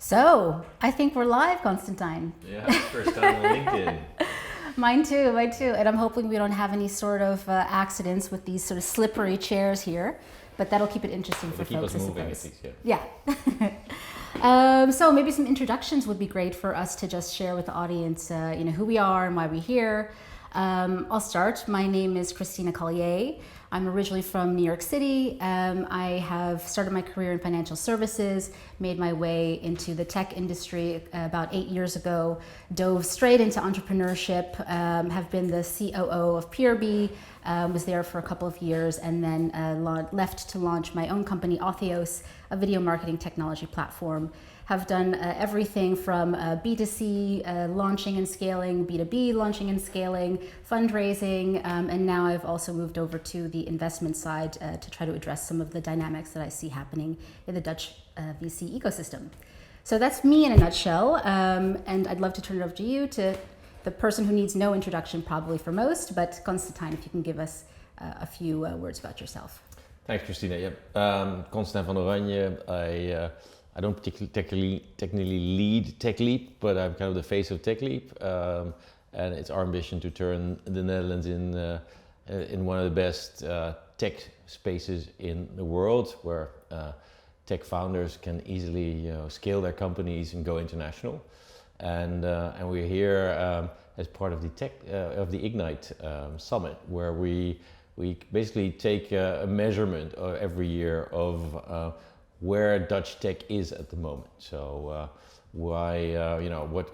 So, I think we're live, Constantijn. Yeah, first time on LinkedIn. Mine too. And I'm hoping we don't have any sort of accidents with these sort of slippery chairs here, but that'll keep it interesting for Keep folks, us I moving suppose. at least, yeah. Yeah. So maybe some introductions would be great for us to just share with the audience, who we are and why we're here. I'll start. My name is Christina Caljé. I'm originally from New York City. I have started my career in financial services, made my way into the tech industry about 8 years ago, dove straight into entrepreneurship, have been the COO of PRB, was there for a couple of years, and then left to launch my own company, Authios, a video marketing technology platform. Have done everything from B2C launching and scaling, B2B launching and scaling, fundraising, and now I've also moved over to the investment side to try to address some of the dynamics that I see happening in the Dutch VC ecosystem. So that's me in a nutshell, and I'd love to turn it over to you, to the person who needs no introduction probably for most, but Constantijn, if you can give us a few words about yourself. Thanks, Christina. Yeah. Constantijn van Oranje. I don't technically lead techleap, but I'm kind of the face of techleap, and it's our ambition to turn the Netherlands in one of the best tech spaces in the world, where tech founders can easily scale their companies and go international. And we're here as part of the Ignite Summit, where we basically take a measurement every year of where Dutch tech is at the moment. So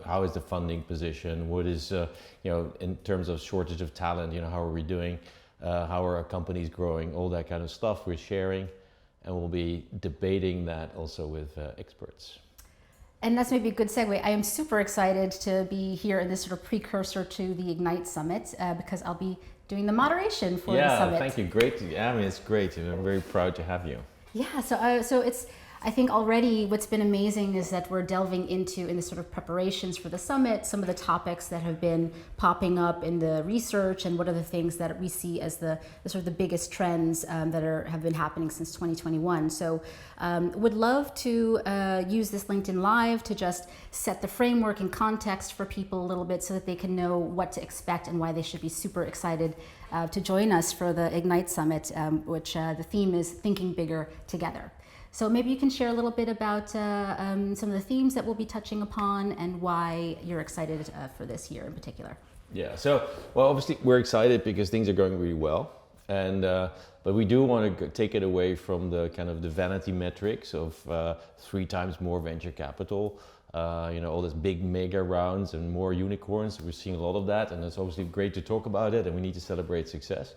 how is the funding position? What is, in terms of shortage of talent, how are we doing? How are our companies growing? All that kind of stuff we're sharing, and we'll be debating that also with experts. And that's maybe a good segue. I am super excited to be here in this sort of precursor to the Ignite Summit because I'll be doing the moderation for the summit. Yeah, thank you. Great. Yeah, it's great. I'm very proud to have you. Yeah, so it's, I think already what's been amazing is that we're delving into, in the sort of preparations for the summit, some of the topics that have been popping up in the research, and what are the things that we see as the sort of the biggest trends that have been happening since 2021. So would love to use this LinkedIn Live to just set the framework and context for people a little bit so that they can know what to expect and why they should be super excited to join us for the Ignite Summit, which the theme is Thinking Bigger Together. So maybe you can share a little bit about some of the themes that we'll be touching upon and why you're excited for this year in particular. Yeah, so, well, obviously we're excited because things are going really well. And but we do want to take it away from the kind of the vanity metrics of 3 times more venture capital, all these big mega rounds and more unicorns. We're seeing a lot of that, and it's obviously great to talk about it, and we need to celebrate success.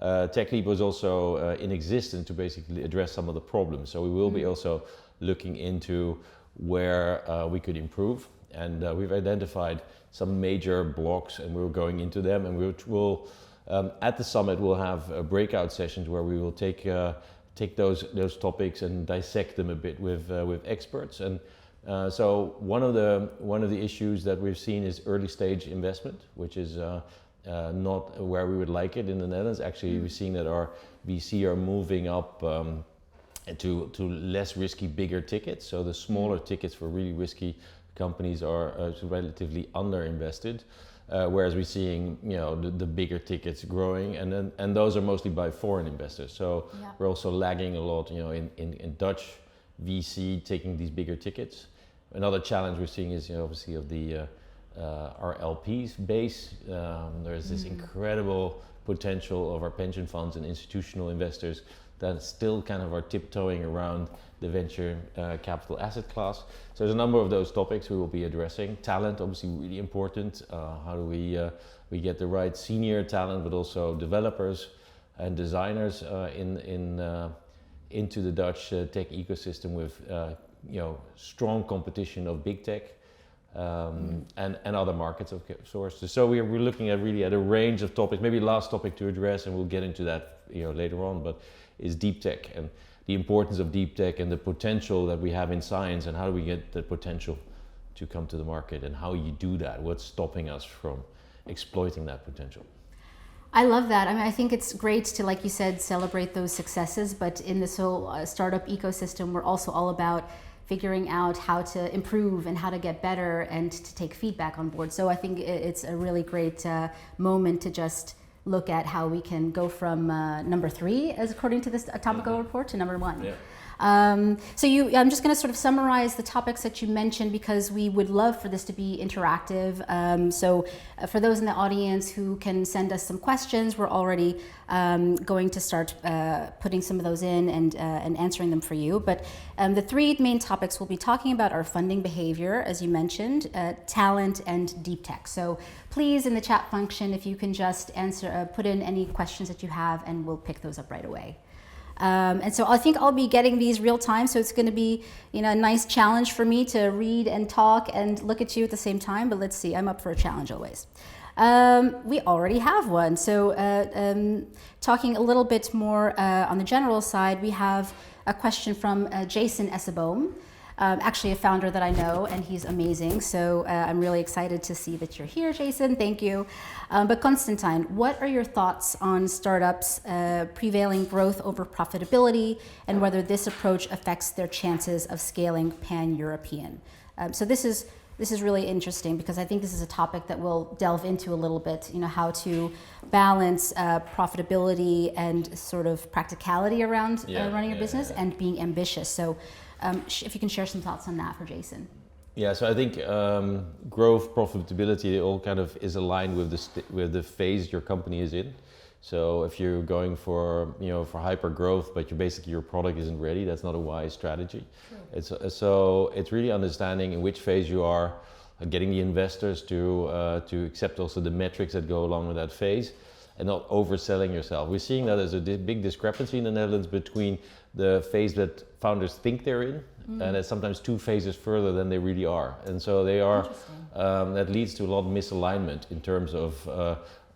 techleap was also in existence to basically address some of the problems. So we will be also looking into where we could improve, and we've identified some major blocks, and we're going into them, and we'll at the summit we'll have breakout sessions where we will take those topics and dissect them a bit with experts. And so one of the issues that we've seen is early stage investment, which is not where we would like it in the Netherlands. Actually, we're seeing that our VC are moving up to less risky, bigger tickets. So the smaller tickets for really risky companies are relatively underinvested, whereas we're seeing the bigger tickets growing, and those are mostly by foreign investors. So we're also lagging a lot, in Dutch VC taking these bigger tickets. Another challenge we're seeing is obviously of the our LPs base. There's this incredible potential of our pension funds and institutional investors that still kind of are tiptoeing around the venture capital asset class. So there's a number of those topics we will be addressing. Talent, obviously really important. How do we get the right senior talent, but also developers and designers into the Dutch tech ecosystem with strong competition of big tech. And other markets of sources. So we're looking at really at a range of topics. Maybe last topic to address, and we'll get into that later on, but is deep tech and the importance of deep tech and the potential that we have in science, and how do we get the potential to come to the market, and how you do that, what's stopping us from exploiting that potential. I love that. I mean, I think it's great to, like you said, celebrate those successes, but in this whole startup ecosystem, we're also all about figuring out how to improve and how to get better and to take feedback on board. So I think it's a really great moment to just look at how we can go from number 3, as according to this Atomico report, to number 1. Yeah. I'm just going to sort of summarize the topics that you mentioned because we would love for this to be interactive. For those in the audience who can send us some questions, we're already going to start putting some of those in and answering them for you. But the 3 main topics we'll be talking about are funding behavior, as you mentioned, talent, and deep tech. So please, in the chat function, if you can just put in any questions that you have, and we'll pick those up right away. And so I think I'll be getting these real time, so it's going to be a nice challenge for me to read and talk and look at you at the same time, but let's see, I'm up for a challenge always. We already have one, so talking a little bit more on the general side, we have a question from Jason Esseboom, actually a founder that I know, and he's amazing, so I'm really excited to see that you're here, Jason, thank you. But Constantijn, what are your thoughts on startups prevailing growth over profitability and whether this approach affects their chances of scaling pan-European? So this is really interesting because I think this is a topic that we'll delve into a little bit, how to balance profitability and sort of practicality around running a business and being ambitious. So if you can share some thoughts on that for Jason. Yeah, so I think growth, profitability, it all kind of is aligned with the phase your company is in. So if you're going for hyper growth, but your product isn't ready, that's not a wise strategy. True. It's really understanding in which phase you are, getting the investors to accept also the metrics that go along with that phase, and not overselling yourself. We're seeing that there's a big discrepancy in the Netherlands between the phase that founders think they're in, and it's sometimes 2 phases further than they really are. And so they are, that leads to a lot of misalignment in terms of,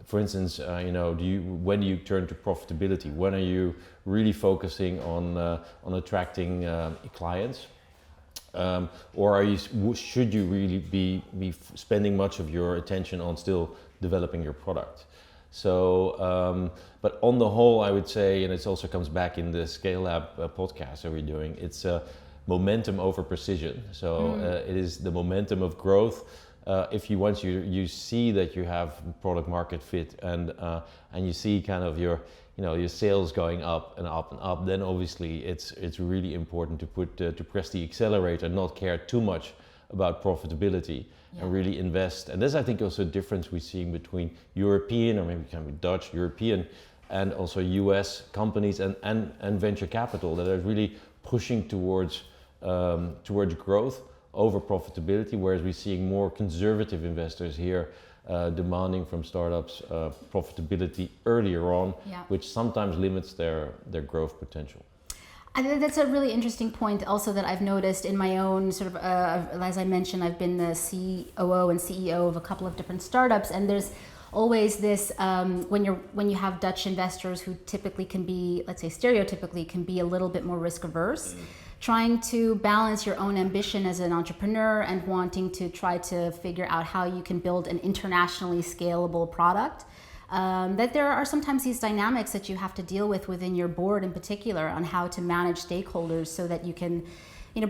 for instance, when do you turn to profitability? When are you really focusing on attracting clients? Or should you really be spending much of your attention on still developing your product? So, but on the whole, I would say, and it also comes back in the Scale Lab podcast that we're doing, it's momentum over precision. So it is the momentum of growth. Once you see that you have product market fit and you see kind of your sales going up and up and up, then obviously it's really important to press the accelerator, not care too much about profitability. And really invest. And this, I think, also a difference we're seeing between European, or maybe it can be Dutch, European, and also US companies and venture capital that are really pushing towards growth over profitability, whereas we're seeing more conservative investors here demanding from startups profitability earlier on, which sometimes limits their growth potential. I think that's a really interesting point also that I've noticed in my own sort of, as I mentioned, I've been the COO and CEO of a couple of different startups, and there's always this, when you have Dutch investors who typically can be, let's say stereotypically, can be a little bit more risk averse, trying to balance your own ambition as an entrepreneur and wanting to try to figure out how you can build an internationally scalable product. That there are sometimes these dynamics that you have to deal with within your board in particular on how to manage stakeholders so that you can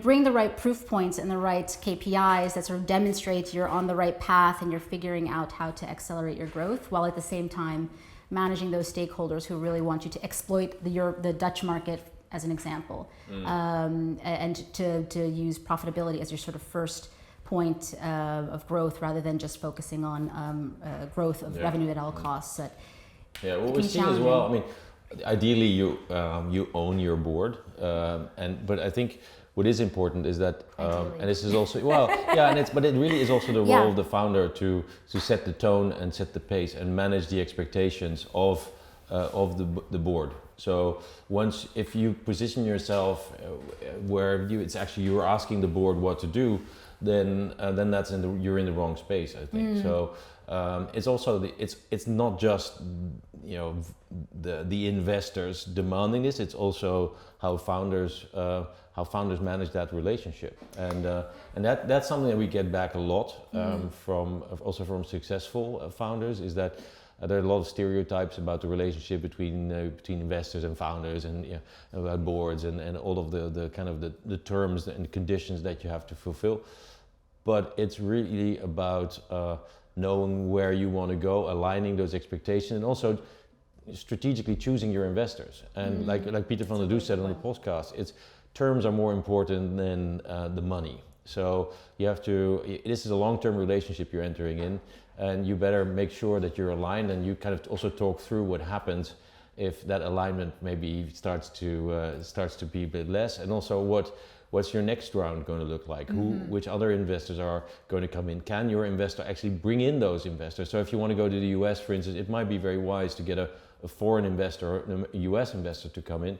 bring the right proof points and the right KPIs that sort of demonstrate you're on the right path and you're figuring out how to accelerate your growth, while at the same time managing those stakeholders who really want you to exploit the Dutch market as an example, and to use profitability as your sort of first point of growth rather than just focusing on growth of revenue at all costs. What we're seeing as well, I mean, ideally you own your board, but I think what is important is that, and this is also, but it really is also the role of the founder to set the tone and set the pace and manage the expectations of the board. So if you position yourself where it's actually you're asking the board what to do, then that's you're in the wrong space, I think. So it's also it's not just the investors demanding this. It's also how founders manage that relationship, and that's something that we get back a lot from successful founders, is that There are a lot of stereotypes about the relationship between investors and founders, and about boards and all of the kind of the terms and conditions that you have to fulfill. But it's really about knowing where you want to go, aligning those expectations, and also strategically choosing your investors. And like Peter van der Does said on the podcast, it's terms are more important than the money. So you have to, this is a long-term relationship you're entering in, and you better make sure that you're aligned, and you kind of also talk through what happens if that alignment maybe starts to be a bit less, and also what's your next round going to look like? Which other investors are going to come in? Can your investor actually bring in those investors? So if you want to go to the US, for instance, it might be very wise to get a foreign investor or a US investor to come in,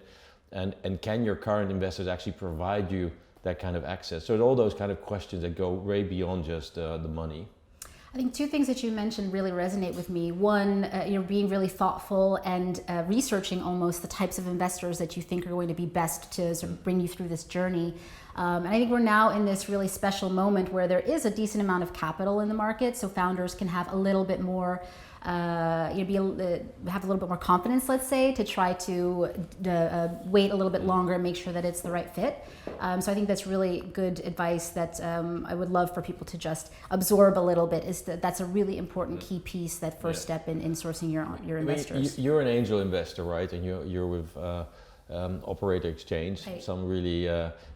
and can your current investors actually provide you that kind of access? So all those kind of questions that go way beyond just the money. I think two things that you mentioned really resonate with me. One, being really thoughtful and researching almost the types of investors that you think are going to be best to sort of bring you through this journey. And I think we're now in this really special moment where there is a decent amount of capital in the market, so founders can have a little bit more have a little bit more confidence, let's say, to try to wait a little bit longer and make sure that it's the right fit. So I think that's really good advice that I would love for people to just absorb a little bit. That's a really important key piece, that first step in sourcing your investors. You're an angel investor, right? And you're with Operator Exchange, right. Some really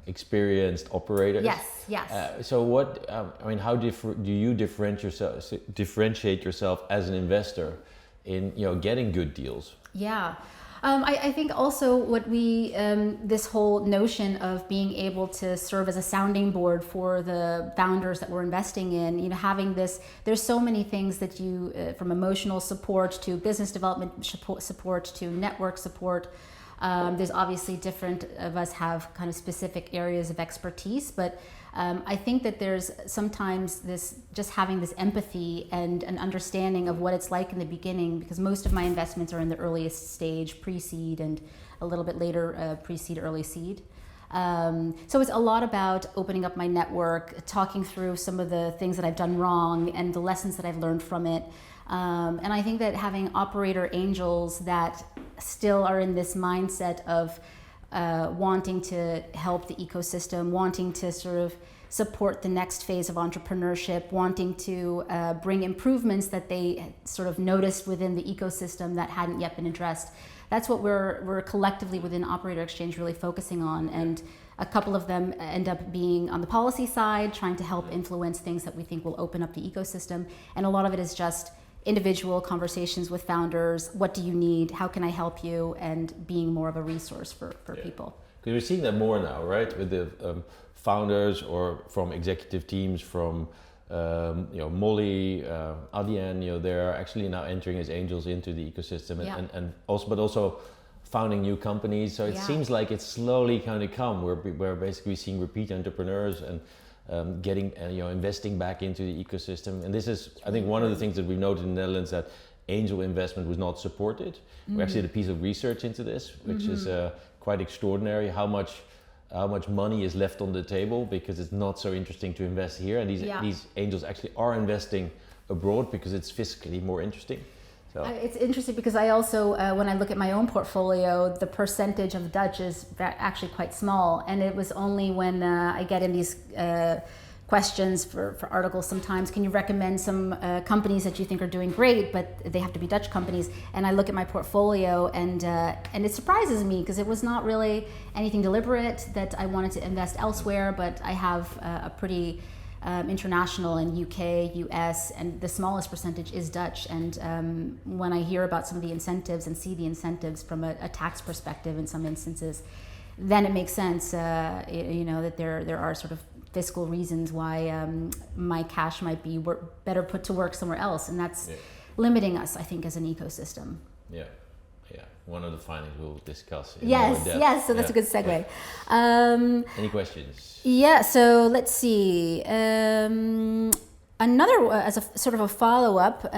experienced operators. Yes. So what? How do you differentiate yourself as an investor in getting good deals? Yeah. I think also what this whole notion of being able to serve as a sounding board for the founders that we're investing in, having this, there's so many things that you, from emotional support to business development support to network support. There's obviously different of us have kind of specific areas of expertise, but I think that there's sometimes this, just having this empathy and an understanding of what it's like in the beginning, because most of my investments are in the earliest stage, pre-seed, and a little bit later pre-seed, early seed. So it's a lot about opening up my network, talking through some of the things that I've done wrong and the lessons that I've learned from it. And I think that having operator angels that still are in this mindset of wanting to help the ecosystem, wanting to sort of support the next phase of entrepreneurship, wanting to bring improvements that they sort of noticed within the ecosystem that hadn't yet been addressed. That's what we're collectively within Operator Exchange really focusing on. And a couple of them end up being on the policy side, trying to help influence things that we think will open up the ecosystem. And a lot of it is just individual conversations with founders. What do you need? How can I help you? And being more of a resource for people. Because we're seeing that more now, right? With the founders or from executive teams from Mollie, Adyen, they're actually now entering as angels into the ecosystem and also founding new companies. So it seems like it's slowly kind of come. We're basically seeing repeat entrepreneurs and getting investing back into the ecosystem. And this is, I think, one of the things that we noted in the Netherlands, that angel investment was not supported. We actually did a piece of research into this, which is quite extraordinary. How much money is left on the table because it's not so interesting to invest here, and these angels actually are investing abroad because it's fiscally more interesting. So it's interesting because I also, when I look at my own portfolio, the percentage of Dutch is actually quite small, and it was only when I get in these questions for articles sometimes, can you recommend some companies that you think are doing great, but they have to be Dutch companies? And I look at my portfolio and it surprises me because it was not really anything deliberate that I wanted to invest elsewhere, but I have a pretty international in UK, US, and the smallest percentage is Dutch. And when I hear about some of the incentives and see the incentives from a tax perspective in some instances, then it makes sense, that there are sort of fiscal reasons why my cash might be better put to work somewhere else, and that's limiting us, I think, as an ecosystem. Yeah. One of the findings we'll discuss. Yes. So that's a good segue. Any questions? Yeah. So let's see. Another, as a sort of a follow-up.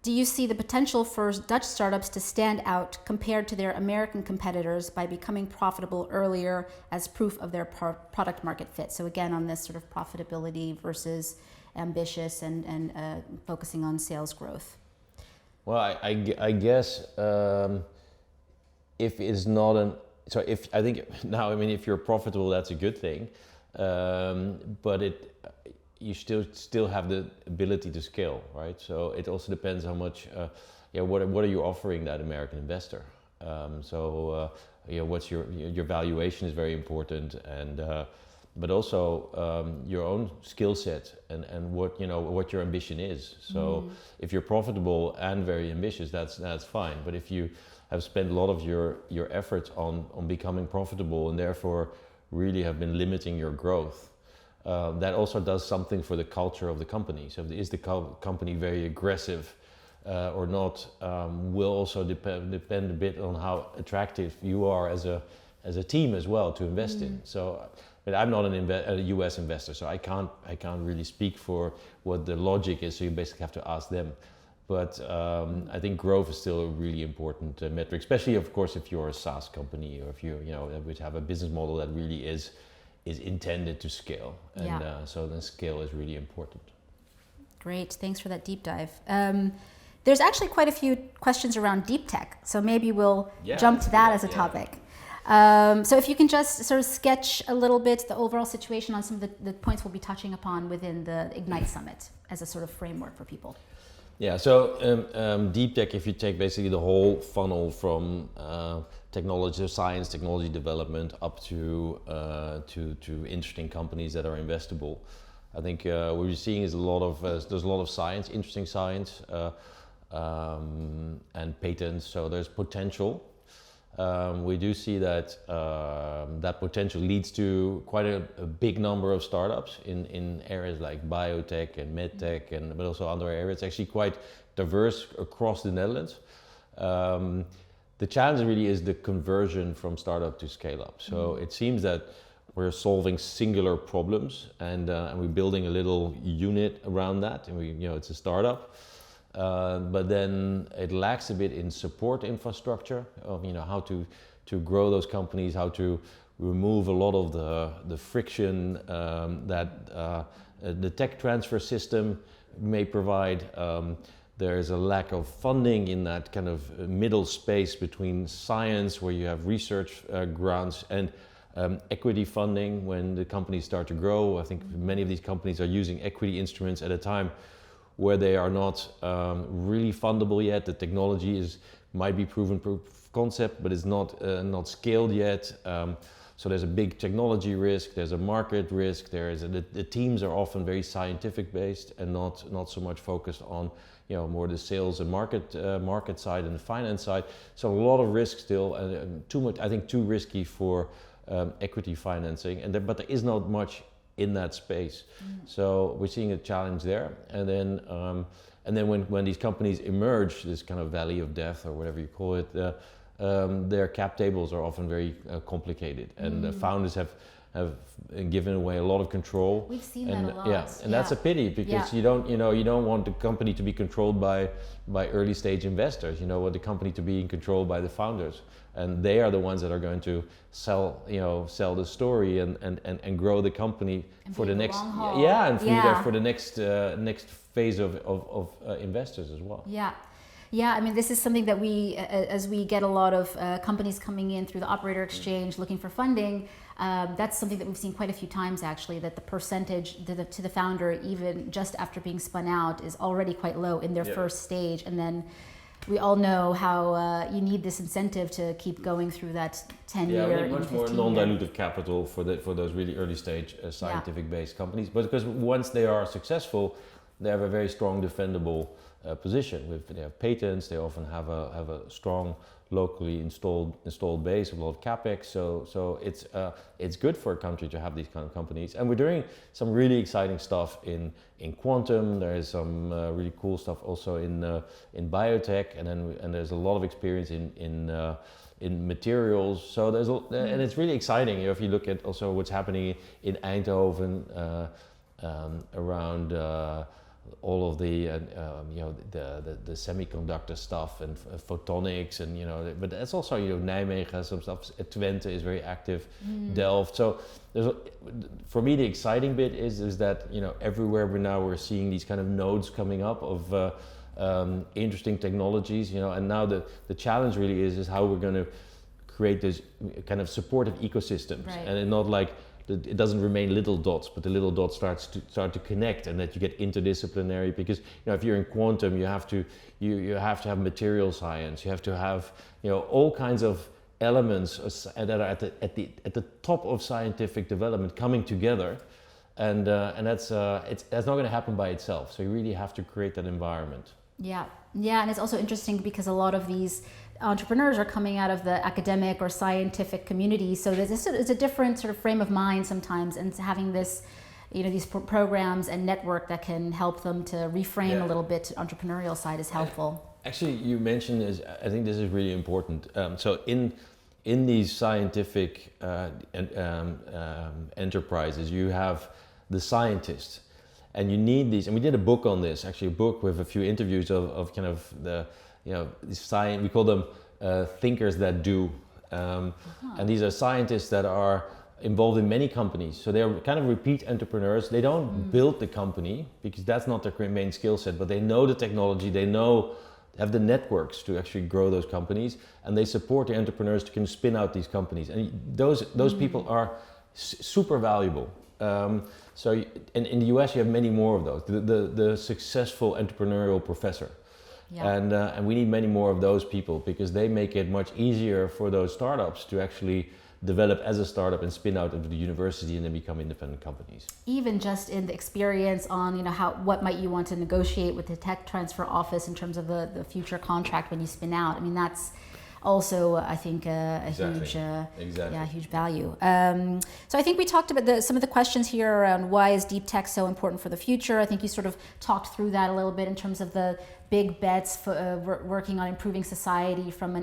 Do you see the potential for Dutch startups to stand out compared to their American competitors by becoming profitable earlier as proof of their product market fit? So again, on this sort of profitability versus ambitious and focusing on sales growth? Well, I guess if it's not if I think now, I mean, if you're profitable, that's a good thing, but you still have the ability to scale, right? So it also depends how much, what are you offering that American investor? What's your valuation is very important, and but also your own skill set and what your ambition is. So if you're profitable and very ambitious, that's fine. But if you have spent a lot of your efforts on becoming profitable and therefore really have been limiting your growth, that also does something for the culture of the company. So is the company very aggressive or not, will also depend a bit on how attractive you are as a team as well to invest in. So, but I'm not a US investor, so I can't really speak for what the logic is. So you basically have to ask them. But I think growth is still a really important metric, especially of course if you're a SaaS company or if you would have a business model that really is intended to scale, and so then scale is really important. Great, thanks for that deep dive. There's actually quite a few questions around deep tech, so maybe we'll jump to that as a topic. So if you can just sort of sketch a little bit the overall situation on some of the points we'll be touching upon within the Ignite Summit as a sort of framework for people. Yeah, so deep tech, if you take basically the whole funnel from technology, science, technology development up to interesting companies that are investable. I think what we're seeing is there's a lot of science, interesting science, and patents. So there's potential. We do see that that potential leads to quite a big number of startups in areas like biotech and medtech, but also other areas. It's actually quite diverse across the Netherlands. The challenge really is the conversion from startup to scale up. So it seems that we're solving singular problems, and we're building a little unit around that, and it's a startup. But then it lacks a bit in support infrastructure of how to grow those companies, how to remove a lot of the friction that the tech transfer system may provide. There's a lack of funding in that kind of middle space between science, where you have research grants, and equity funding when the companies start to grow. I think many of these companies are using equity instruments at a time where they are not really fundable yet. The technology might be proven proof of concept, but it's not scaled yet. So there's a big technology risk, there's a market risk, the teams are often very scientific based and not so much focused on more the sales and market side and the finance side. So a lot of risk still, and too much, I think too risky for equity financing, but there is not much in that space. So we're seeing a challenge there. And then when these companies emerge, this kind of valley of death or whatever you call it, their cap tables are often very complicated, and the founders have given away a lot of control. We've seen that a lot. That's a pity, because you don't want the company to be controlled by early stage investors. You want the company to be controlled by the founders, and they are the ones that are going to sell the story and grow the company and for the next for the next phase of investors as well. Yeah, I mean, this is something that as we get a lot of companies coming in through the operator exchange looking for funding, that's something that we've seen quite a few times actually, that the percentage to the founder, even just after being spun out, is already quite low in their first stage. And then we all know how you need this incentive to keep going through that 10-year, we need much more non-dilutive capital for those really early stage scientific-based companies. But because once they are successful, they have a very strong defendable position. They have patents. They often have a strong locally installed base, a lot of capex. So it's good for a country to have these kind of companies. And we're doing some really exciting stuff in quantum. There is some really cool stuff also in biotech, and there's a lot of experience in materials. So and it's really exciting. If you look at also what's happening in Eindhoven around all of the the semiconductor stuff and photonics, and but that's also Nijmegen has some stuff. Twente is very active, Delft. So for me the exciting bit is that everywhere we're seeing these kind of nodes coming up of interesting technologies, and now the challenge really is how we're going to create this kind of supportive ecosystems, right. and not like it doesn't remain little dots, but the little dots start to connect, and that you get interdisciplinary. Because if you're in quantum, you have to have material science, you have to have all kinds of elements that are at the top of scientific development coming together, and that's not going to happen by itself. So you really have to create that environment. Yeah, and it's also interesting because a lot of these entrepreneurs are coming out of the academic or scientific community, so it's a different sort of frame of mind sometimes, and having this, these programs and network that can help them to reframe a little bit to entrepreneurial side is helpful. Actually, you mentioned this. I think this is really important. So in these scientific enterprises, you have the scientists. And you need these, and we did a book on this, actually a book with a few interviews of kind of the, science, we call them thinkers that do. And these are scientists that are involved in many companies. So they're kind of repeat entrepreneurs. They don't build the company because that's not their main skill set, but they know the technology, they have the networks to actually grow those companies, and they support the entrepreneurs to can spin out these companies. And those people are super valuable. So in the US you have many more of those. The successful entrepreneurial professor, and we need many more of those people, because they make it much easier for those startups to actually develop as a startup and spin out of the university and then become independent companies. Even just in the experience on what might you want to negotiate with the tech transfer office in terms of the future contract when you spin out. I mean, that's also, I think, a huge value. So I think we talked about some of the questions here around why is deep tech so important for the future. I think you sort of talked through that a little bit in terms of the big bets for working on improving society from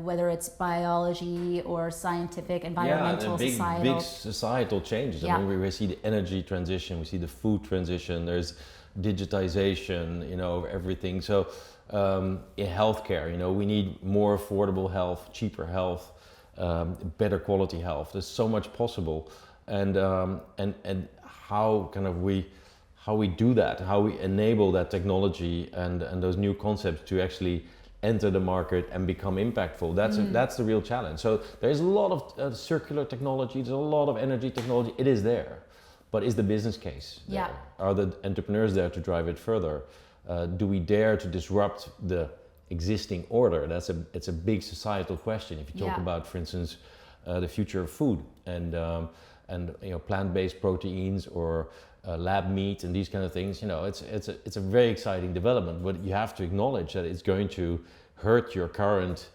whether it's biology or scientific, environmental, big societal changes. I mean, we see the energy transition, we see the food transition, there's digitization, of everything. So in healthcare, we need more affordable health, cheaper health, better quality health. There's so much possible, and how we do that, how we enable that technology and those new concepts to actually enter the market and become impactful. That's the real challenge. So there's a lot of circular technology, there's a lot of energy technology. It is there, but is the business case there? Are the entrepreneurs there to drive it further? Do we dare to disrupt the existing order? It's a big societal question. If you talk about, for instance, the future of food and plant-based proteins or lab meat and these kind of things, it's a very exciting development. But you have to acknowledge that it's going to hurt your current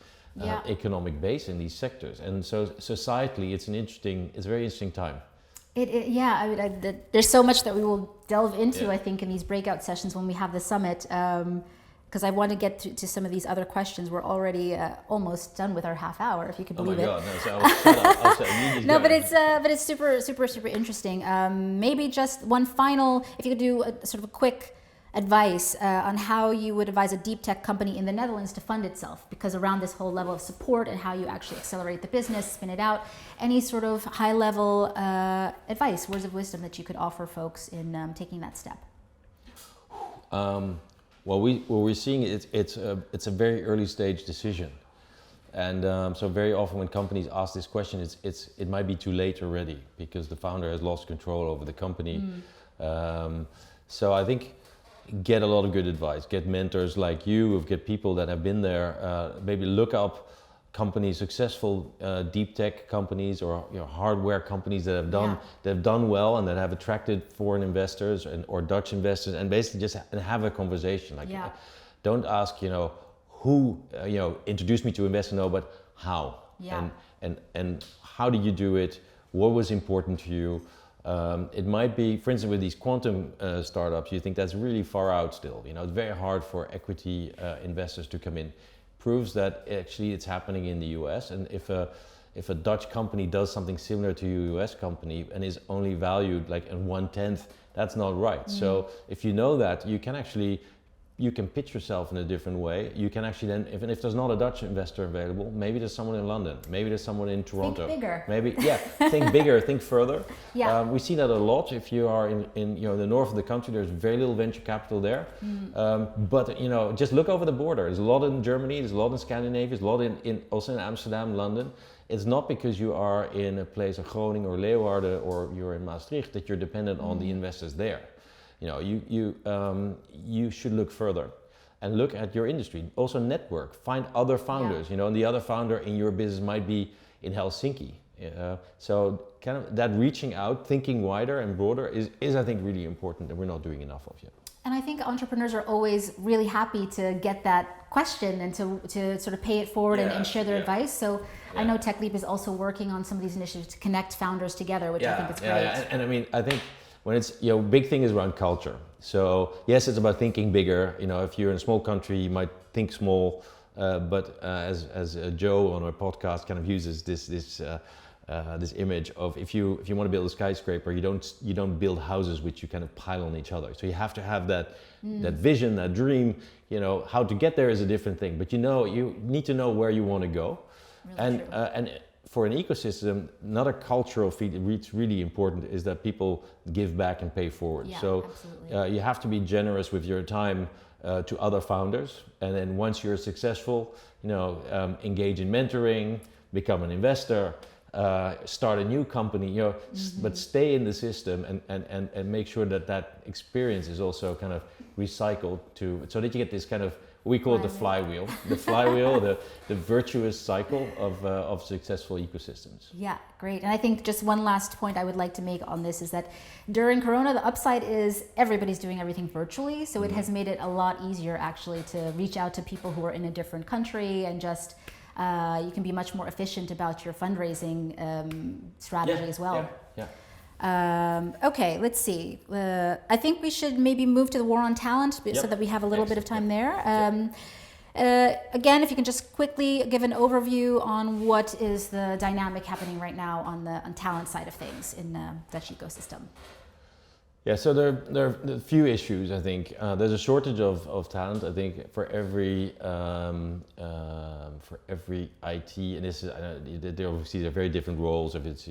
economic base in these sectors. And so societally, it's a very interesting time. There's so much that we will delve into, I think, in these breakout sessions when we have the summit, because I want to get to some of these other questions. We're already almost done with our half hour, if you could believe it. Oh my God, no, so I'll shut up. No, but it's super, super, super interesting. Maybe just one final, if you could do a sort of a quick advice on how you would advise a deep tech company in the Netherlands to fund itself, because around this whole level of support and how you actually accelerate the business, spin it out, any sort of high level advice, words of wisdom that you could offer folks in taking that step? Well, what we're seeing it's a very early stage decision, and so very often when companies ask this question, it might be too late already because the founder has lost control over the company. So I think get a lot of good advice, get mentors like you, get people that have been there, maybe look up companies, successful deep tech companies or hardware companies that have done well and that have attracted foreign investors or Dutch investors, and basically just have a conversation. Don't ask who introduced me to investing, no, but how, and how did you do it, what was important to you. It might be, for instance, with these quantum startups, you think that's really far out still. It's very hard for equity investors to come in. Proves that actually it's happening in the US, and if if a Dutch company does something similar to a US company and is only valued like in 1/10, that's not right. So if you know that, you can pitch yourself in a different way. You can actually then, if there's not a Dutch investor available, maybe there's someone in London, maybe there's someone in Toronto. Think bigger. Maybe, think bigger, think further. Yeah. We see that a lot. If you are in the north of the country, there's very little venture capital there. But just look over the border. There's a lot in Germany, there's a lot in Scandinavia, there's a lot also in Amsterdam, London. It's not because you are in a place of Groningen or Leeuwarden or you're in Maastricht that you're dependent on the investors there. You should look further and look at your industry. Also network, find other founders, and the other founder in your business might be in Helsinki. So kind of that reaching out, thinking wider and broader is I think really important, and we're not doing enough of yet. And I think entrepreneurs are always really happy to get that question and to sort of pay it forward and share their advice. So I know TechLeap is also working on some of these initiatives to connect founders together, which I think is great. Yeah. And I mean, I think when it's, big thing is around culture. So yes, it's about thinking bigger. If you're in a small country, you might think small, but as Joe on our podcast kind of uses this image of if you want to build a skyscraper, you don't build houses which you kind of pile on each other. So you have to have that vision, that dream. How to get there is a different thing, but you need to know where you want to go. Really and for an ecosystem, another cultural feat it's really important is that people give back and pay forward. So you have to be generous with your time to other founders, and then once you're successful, engage in mentoring, become an investor, start a new company, but stay in the system and make sure that experience is also kind of recycled so that you get this kind of, we call it the flywheel, the virtuous cycle of successful ecosystems. Yeah, great. And I think just one last point I would like to make on this is that during Corona, the upside is everybody's doing everything virtually. So it has made it a lot easier actually to reach out to people who are in a different country and just you can be much more efficient about your fundraising strategy as well. Okay, let's see. I think we should maybe move to the war on talent so that we have a little bit of time there. Again, if you can just quickly give an overview on what is the dynamic happening right now on talent side of things in the Dutch ecosystem. Yeah, so there are a few issues, I think. There's a shortage of talent, I think, for every IT, and this is, there obviously are very different roles, if it's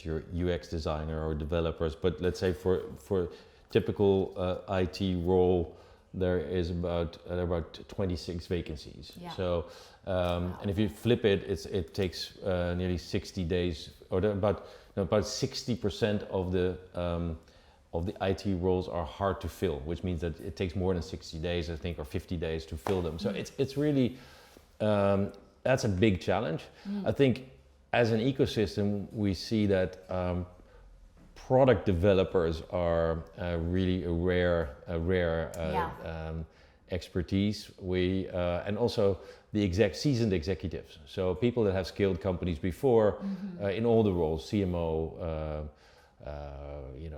your UX designer or developers, but let's say for typical IT role, there is about 26 vacancies. Yeah. So, and if you flip it, it takes nearly 60 days, or about 60% of the IT roles are hard to fill, which means that it takes more than 60 days, I think, or 50 days to fill them. So it's really, that's a big challenge. I think as an ecosystem, we see that product developers are really a rare expertise. And also the seasoned executives. So people that have scaled companies before in all the roles, CMO,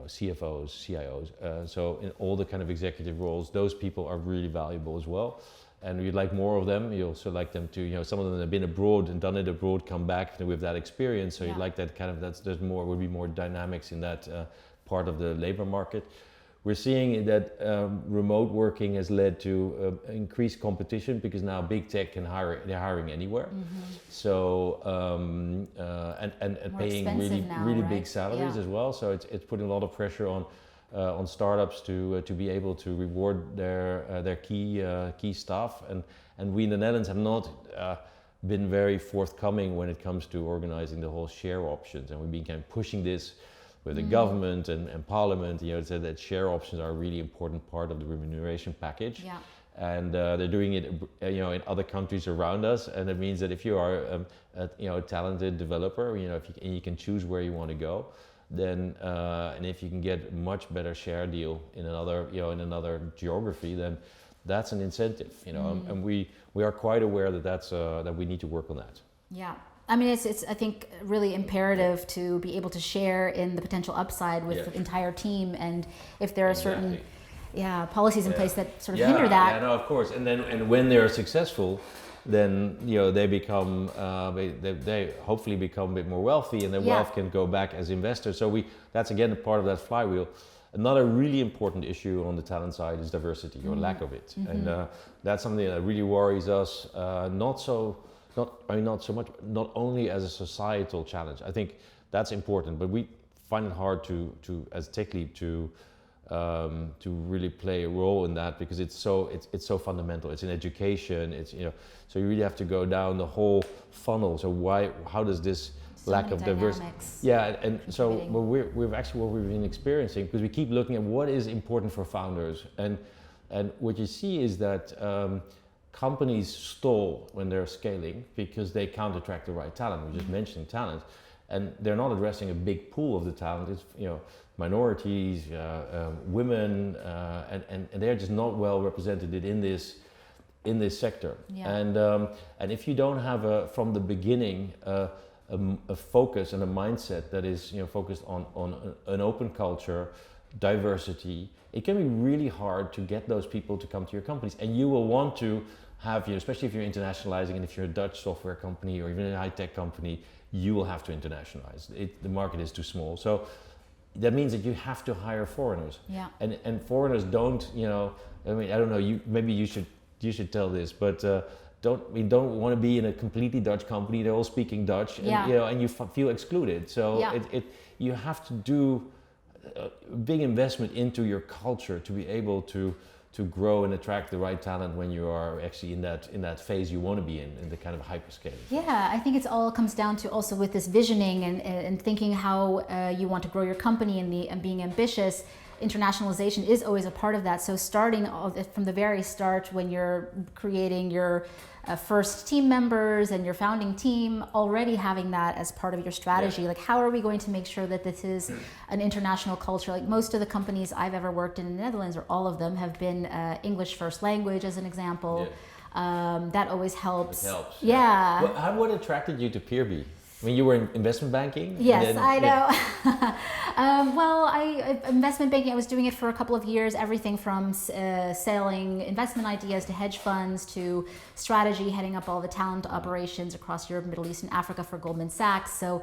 CFOs, CIOs. So in all the kind of executive roles, those people are really valuable as well. And we'd like more of them. You also like them to, some of them have been abroad and done it abroad, come back with that experience. So you'd like that kind of, would be more dynamics in that part of the labor market. We're seeing that remote working has led to increased competition because now big tech they're hiring anywhere. So, and paying really big salaries as well. So it's putting a lot of pressure on startups to be able to reward their key staff. And we in the Netherlands have not been very forthcoming when it comes to organizing the whole share options. And we've been kind of pushing this with the government and parliament, said that share options are a really important part of the remuneration package. Yeah. And they're doing it, in other countries around us. And it means that if you are a talented developer, if you can choose where you want to go, then and if you can get a much better share deal in another geography, then that's an incentive, and we are quite aware that we need to work on that. Yeah. I mean, it's I think really imperative to be able to share in the potential upside with the entire team, and if there are certain policies in place that sort of hinder that. Yeah, no, of course. And when they're successful, then they become they hopefully become a bit more wealthy, and their wealth can go back as investors. So that's again a part of that flywheel. Another really important issue on the talent side is diversity or lack of it, and that's something that really worries us. Not so much, not only as a societal challenge. I think that's important, but we find it hard to as techleap to really play a role in that, because it's so fundamental. It's in education. It's so you really have to go down the whole funnel. So how does this lack of diversity? Yeah, and so what we've been experiencing, because we keep looking at what is important for founders, and what you see is that companies stall when they're scaling because they can't attract the right talent. We're just mentioning talent, and they're not addressing a big pool of the talent. It's minorities, women, and they're just not well represented in this sector. Yeah. And if you don't have from the beginning a focus and a mindset that is focused on an open culture, diversity, it can be really hard to get those people to come to your companies. And you will want to have, especially if you're internationalizing, and if you're a Dutch software company or even a high-tech company, you will have to internationalize. The market is too small. So that means that you have to hire foreigners. Yeah. And foreigners don't, I don't know, maybe you should tell this, but we don't want to be in a completely Dutch company. They're all speaking Dutch, and and you feel excluded. So you have to do a big investment into your culture to be able to grow and attract the right talent when you are actually in that phase you want to be in the kind of hyperscale. Yeah, I think it all comes down to also with this visioning and thinking how you want to grow your company and being ambitious. Internationalization is always a part of that. So starting from the very start, when you're creating your first team members and your founding team, already having that as part of your strategy. Yeah. Like, how are we going to make sure that this is an international culture? Like, most of the companies I've ever worked in the Netherlands, or all of them, have been English first language, as an example. Yeah. That always helps. It helps. Yeah. Well, what attracted you to Peerby? I mean, you were in investment banking? Yes, I know. Investment banking, I was doing it for a couple of years, everything from selling investment ideas to hedge funds to strategy, heading up all the talent operations across Europe, Middle East, and Africa for Goldman Sachs. So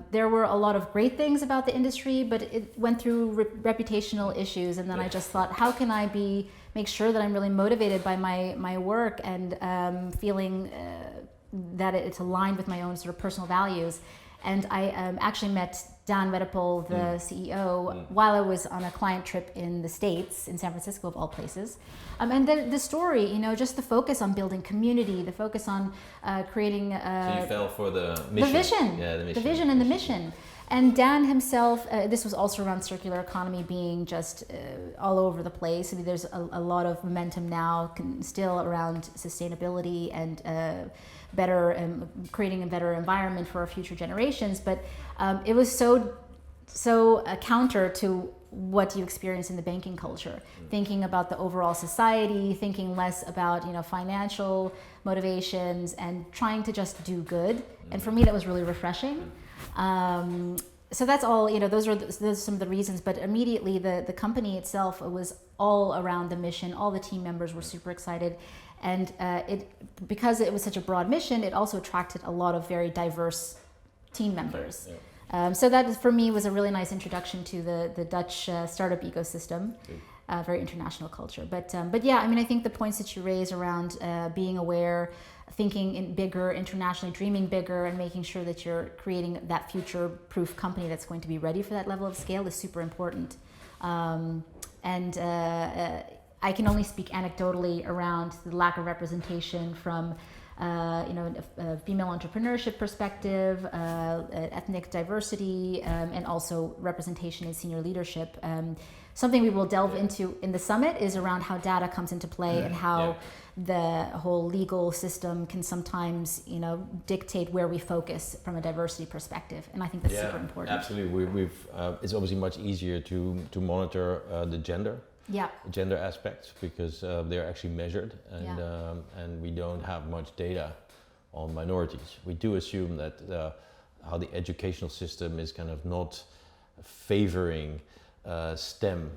there were a lot of great things about the industry, but it went through reputational issues. And then I just thought, how can I make sure that I'm really motivated by my work and feeling that it's aligned with my own sort of personal values. And I actually met Dan Weddepol, the CEO, while I was on a client trip in the States, in San Francisco of all places. And the story, just the focus on building community, the focus on creating... so you fell for the mission. The vision. Yeah, the mission. The vision and the mission. And Dan himself, this was also around circular economy being just all over the place. I mean, there's a lot of momentum now still around sustainability and creating a better environment for our future generations. But it was so counter to what you experience in the banking culture, thinking about the overall society, thinking less about financial motivations, and trying to just do good. And for me, that was really refreshing. So that's all, those are some of the reasons, but immediately the company itself, it was all around the mission. All the team members were super excited. And because it was such a broad mission, it also attracted a lot of very diverse team members. Yeah. So that for me was a really nice introduction to the Dutch startup ecosystem, very international culture. But yeah, I mean, I think the points that you raise around being aware, thinking in bigger, internationally, dreaming bigger, and making sure that you're creating that future-proof company that's going to be ready for that level of scale is super important. I can only speak anecdotally around the lack of representation from a female entrepreneurship perspective, ethnic diversity, and also representation in senior leadership. Something we will delve into in the summit is around how data comes into play and how the whole legal system can sometimes, dictate where we focus from a diversity perspective. And I think that's super important. Absolutely. It's obviously much easier to monitor the gender aspects because they're actually measured, and we don't have much data on minorities. We do assume that how the educational system is kind of not favoring STEM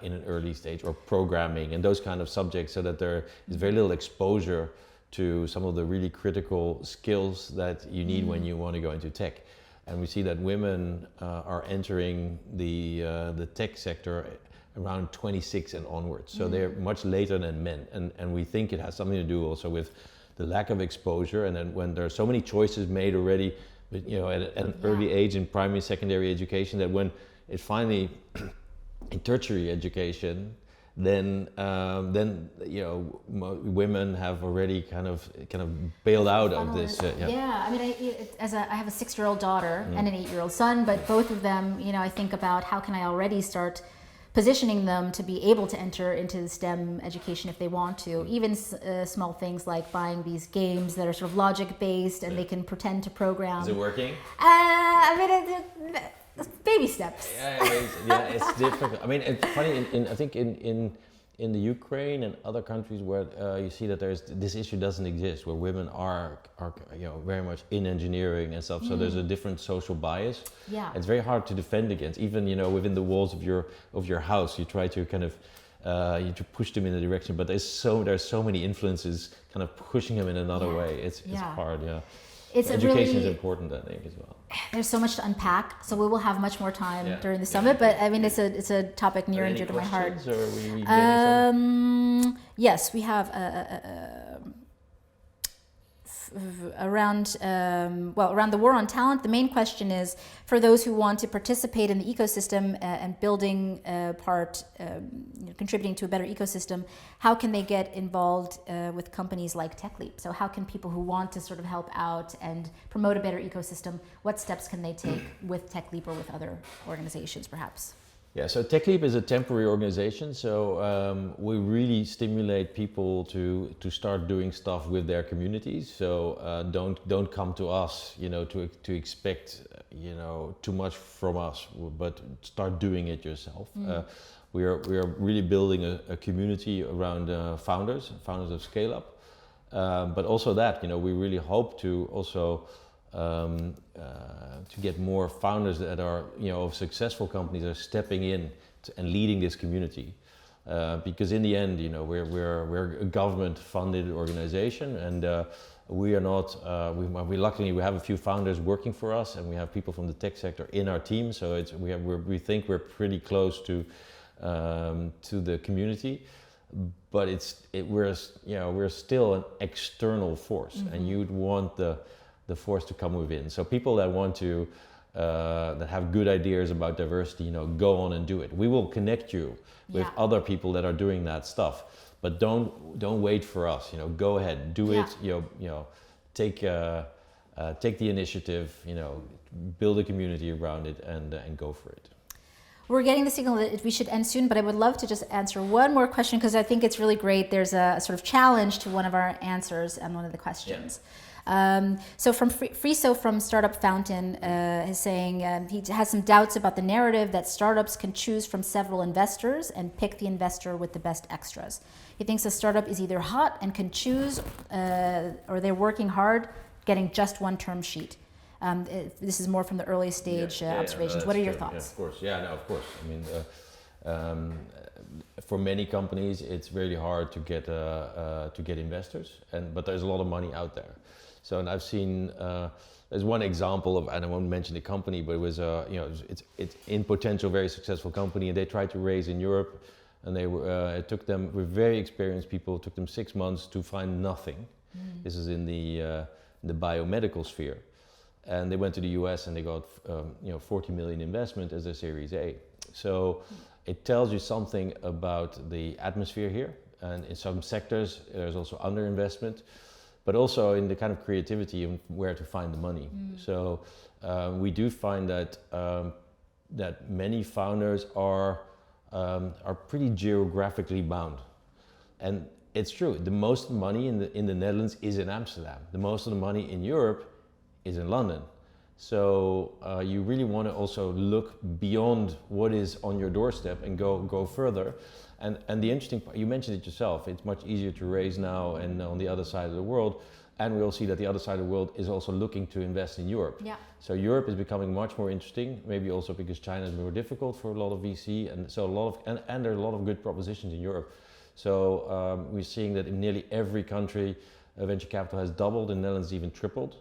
in an early stage, or programming and those kind of subjects, so that there is very little exposure to some of the really critical skills that you need when you want to go into tech. And we see that women are entering the tech sector around 26 and onwards. So they're much later than men. And we think it has something to do also with the lack of exposure. And then when there are so many choices made already, but, at an early age in primary, secondary education, that when it finally in tertiary education, then women have already kind of bailed out of this. I mean, I have a 6-year-old daughter and an 8-year-old son, but both of them, I think about how can I already start positioning them to be able to enter into STEM education if they want to. Even small things like buying these games that are sort of logic based and they can pretend to program. Is it working? I mean, it's baby steps. It's difficult. I mean, it's funny. I think in the Ukraine and other countries where you see that this issue doesn't exist, where women are very much in engineering and stuff. So there's a different social bias. Yeah, it's very hard to defend against. Even within the walls of your house, you try to kind of you push them in a direction, but there's so many influences kind of pushing them in another way. It's hard. Yeah. Education is important, I think, as well. There's so much to unpack, so we will have much more time during the summit. But I mean, it's a topic near and dear to my heart. Yes, we have around the war on talent. The main question is for those who want to participate in the ecosystem and building part, contributing to a better ecosystem. How can they get involved with companies like techleap? So how can people who want to sort of help out and promote a better ecosystem, what steps can they take with techleap or with other organizations, perhaps? Yeah, so techleap is a temporary organization, so we really stimulate people to start doing stuff with their communities. So don't come to us, to expect too much from us, but start doing it yourself. We are really building a community around founders of Scale Up, but also that we really hope to also. To get more founders that are of successful companies are stepping in and leading this community, because in the end we're a government-funded organization, and we are not. We luckily we have a few founders working for us, and we have people from the tech sector in our team. So we think we're pretty close to the community, but we're still an external force, and you'd want the force to come within. So people that want to, that have good ideas about diversity, go on and do it. We will connect you with other people that are doing that stuff, but don't wait for us. Go ahead, do it. Take the initiative. Build a community around it and go for it. We're getting the signal that we should end soon, but I would love to just answer one more question because I think it's really great. There's a sort of challenge to one of our answers and one of the questions. Yeah. So from Friso from Startup Fountain is saying he has some doubts about the narrative that startups can choose from several investors and pick the investor with the best extras. He thinks a startup is either hot and can choose or they're working hard getting just one term sheet. This is more from the early stage observations. What are your thoughts? Yeah, of course. Yeah, no, of course. I mean, for many companies, it's really hard to get investors, but there's a lot of money out there. So, and I've seen there's one example of, and I won't mention the company, but it was it's in potential very successful company, and they tried to raise in Europe, and it took them, with very experienced people, it took them 6 months to find nothing. This is in the biomedical sphere. And they went to the US and they got 40 million investment as their Series A. So it tells you something about the atmosphere here. And in some sectors, there's also underinvestment, but also in the kind of creativity and where to find the money. So we do find that that many founders are pretty geographically bound. And it's true, the most money in the Netherlands is in Amsterdam. The most of the money in Europe is in London. So you really want to also look beyond what is on your doorstep and go further. And the interesting part, you mentioned it yourself, it's much easier to raise now and on the other side of the world. And we all see that the other side of the world is also looking to invest in Europe. Yeah. So Europe is becoming much more interesting, maybe also because China is more difficult for a lot of VC, and so and there are a lot of good propositions in Europe. So we're seeing that in nearly every country, venture capital has doubled, in the Netherlands even tripled.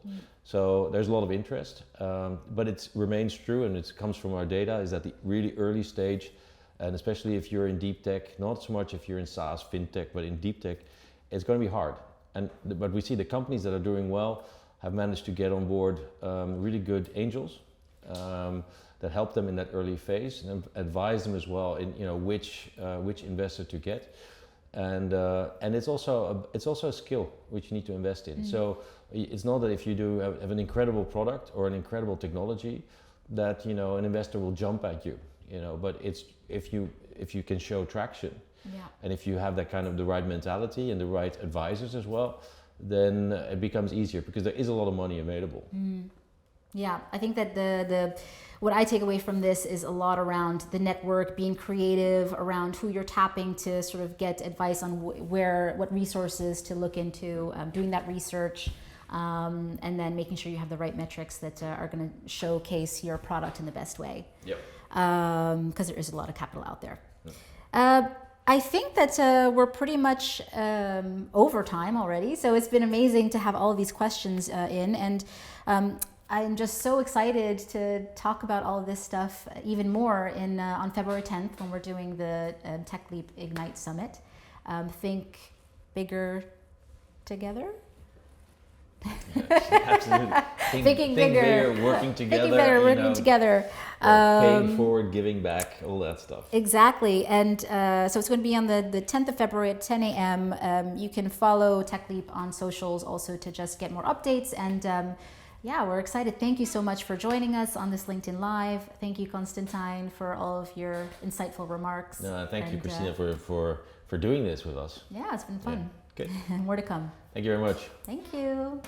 So there's a lot of interest, but it remains true, and it comes from our data, is that the really early stage, and especially if you're in deep tech, not so much if you're in SaaS, fintech, but in deep tech, it's going to be hard. But we see the companies that are doing well have managed to get on board really good angels that help them in that early phase and advise them as well in which investor to get. And it's also a skill which you need to invest in. So it's not that if you do have an incredible product or an incredible technology that an investor will jump at you. But it's if you can show traction, and if you have that kind of the right mentality and the right advisors as well, then it becomes easier because there is a lot of money available. Yeah, I think that the what I take away from this is a lot around the network, being creative around who you're tapping to sort of get advice on what resources to look into, doing that research, and then making sure you have the right metrics that are going to showcase your product in the best way. Yep. Because there is a lot of capital out there. I think that we're pretty much over time already. So it's been amazing to have all of these questions in. And I'm just so excited to talk about all of this stuff even more on February 10th when we're doing the TechLeap Ignite Summit. Think bigger together. Yes, absolutely. Think bigger, working together. Thinking better, working together. Paying forward, giving back, all that stuff. Exactly. And so it's going to be on the 10th of February at 10 a.m. You can follow TechLeap on socials also to just get more updates. And we're excited. Thank you so much for joining us on this LinkedIn Live. Thank you, Constantijn, for all of your insightful remarks. Thank you, Christina, for doing this with us. Yeah, it's been fun. Yeah, good. More to come. Thank you very much. Thank you.